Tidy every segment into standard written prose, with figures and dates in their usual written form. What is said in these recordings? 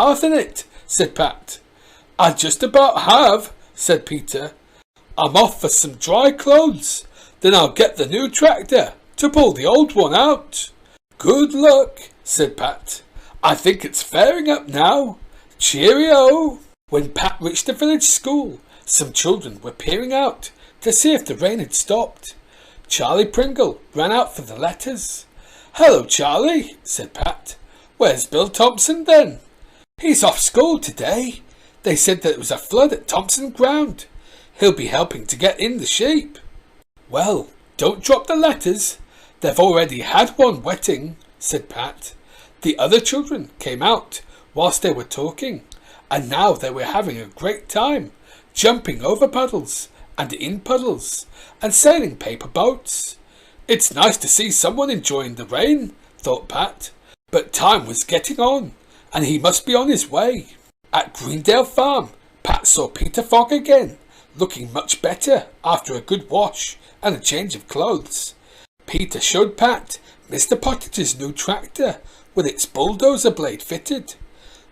bath in it, said Pat. I just about have, said Peter. I'm off for some dry clothes. Then I'll get the new tractor to pull the old one out. Good luck, said Pat. I think it's fairing up now. Cheerio. When Pat reached the village school, some children were peering out to see if the rain had stopped. Charlie Pringle ran out for the letters. Hello, Charlie, said Pat. Where's Bill Thompson then? He's off school today. They said that it was a flood at Thompson Ground. He'll be helping to get in the sheep. Well, don't drop the letters. They've already had one wetting, said Pat. The other children came out whilst they were talking, and now they were having a great time, jumping over puddles and in puddles, and sailing paper boats. It's nice to see someone enjoying the rain, thought Pat, but time was getting on, and he must be on his way. At Greendale Farm, Pat saw Peter Fogg again, looking much better after a good wash and a change of clothes. Peter showed Pat Mr. Pottage's new tractor with its bulldozer blade fitted.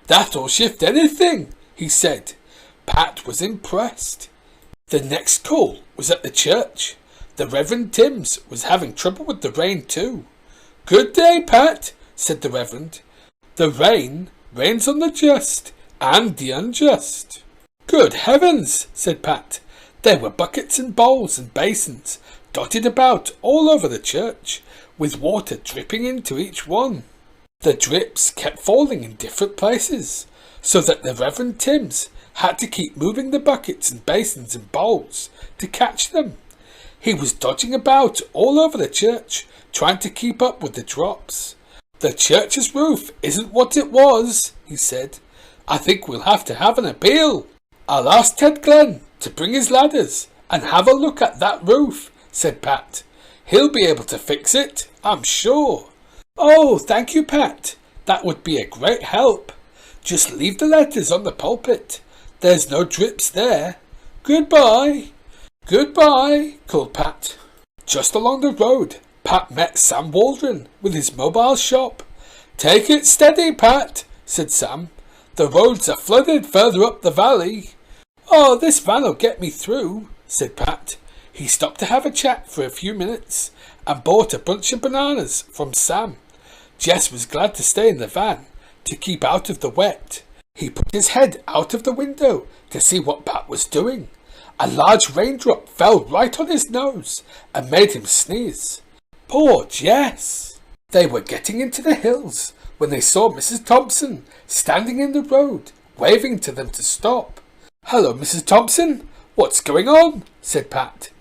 That'll shift anything, he said. Pat was impressed. The next call was at the church. The Reverend Timms was having trouble with the rain too. Good day, Pat, said the Reverend. The rain rains on the just and the unjust. Good heavens, said Pat. There were buckets and bowls and basins dotted about all over the church, with water dripping into each one. The drips kept falling in different places, so that the Reverend Timms had to keep moving the buckets and basins and bowls to catch them. He was dodging about all over the church, trying to keep up with the drops. The church's roof isn't what it was, he said. I think we'll have to have an appeal. I'll ask Ted Glenn to bring his ladders and have a look at that roof, said Pat. He'll be able to fix it, I'm sure. Oh, thank you, Pat. That would be a great help. Just leave the letters on the pulpit. There's no drips there. Goodbye. Goodbye, called Pat. Just along the road, Pat met Sam Waldron with his mobile shop. Take it steady, Pat, said Sam. The roads are flooded further up the valley. Oh, this van'll get me through, said Pat. He stopped to have a chat for a few minutes and bought a bunch of bananas from Sam. Jess was glad to stay in the van to keep out of the wet. He put his head out of the window to see what Pat was doing. A large raindrop fell right on his nose and made him sneeze. Poor Jess! They were getting into the hills when they saw Mrs. Thompson standing in the road, waving to them to stop. Hello, Mrs. Thompson. What's going on? Said Pat.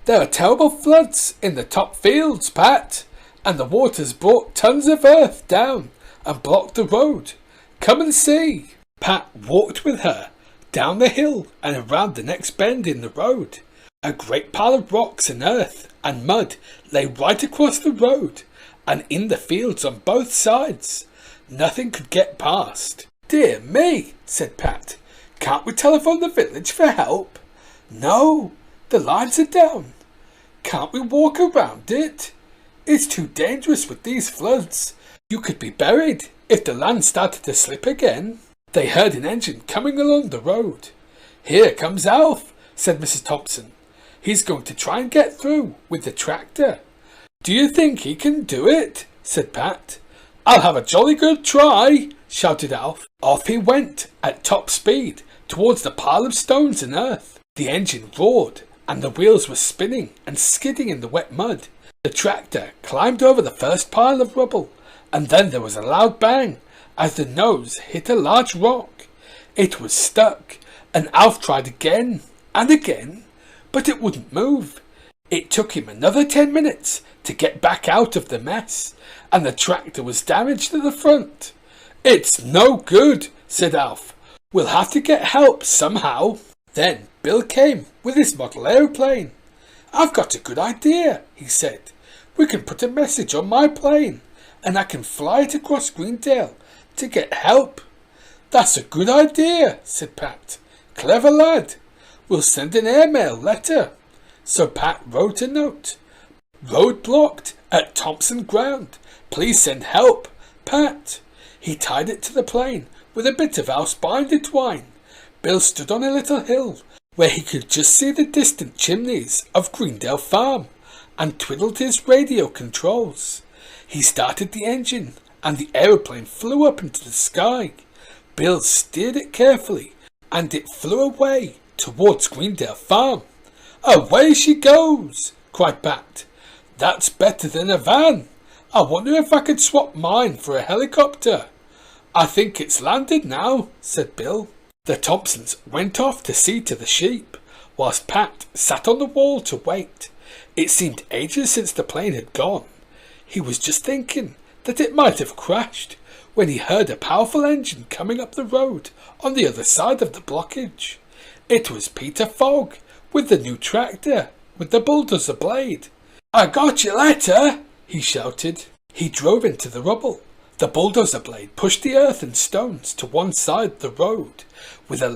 There are terrible floods in the top fields, Pat, and the water's brought tons of earth down and blocked the road. Come and see. Pat walked with her down the hill and around the next bend in the road. A great pile of rocks and earth and mud lay right across the road and in the fields on both sides. Nothing could get past. Dear me, said Pat. Can't we telephone the village for help? No, the lines are down. Can't we walk around it? It's too dangerous with these floods. You could be buried if the land started to slip again. They heard an engine coming along the road. Here comes Alf, said Mrs. Thompson. He's going to try and get through with the tractor. Do you think he can do it? Said Pat. I'll have a jolly good try, shouted Alf. Off he went at top speed towards the pile of stones and earth. The engine roared and the wheels were spinning and skidding in the wet mud. The tractor climbed over the first pile of rubble, and then there was a loud bang as the nose hit a large rock. It was stuck, and Alf tried again and again, but it wouldn't move. It took him another 10 minutes to get back out of the mess, and the tractor was damaged at the front. It's no good, said Alf. We'll have to get help somehow. Then Bill came with his model aeroplane. I've got a good idea, he said. We can put a message on my plane, and I can fly it across Greendale to get help. That's a good idea, said Pat. Clever lad. We'll send an airmail letter. So Pat wrote a note. Road blocked at Thompson Ground. Please send help. Pat. He tied it to the plane with a bit of house-binder twine. Bill stood on a little hill where he could just see the distant chimneys of Greendale Farm, and twiddled his radio controls. He started the engine, and the aeroplane flew up into the sky. Bill steered it carefully, and it flew away towards Greendale Farm. "Away she goes!" cried Pat. "That's better than a van. I wonder if I could swap mine for a helicopter." "I think it's landed now," said Bill. The Thompsons went off to see to the sheep, whilst Pat sat on the wall to wait. It seemed ages since the plane had gone. He was just thinking that it might have crashed when he heard a powerful engine coming up the road on the other side of the blockage. It was Peter Fogg with the new tractor with the bulldozer blade. "I got your letter!" he shouted. He drove into the rubble. The bulldozer blade pushed the earth and stones to one side of the road with a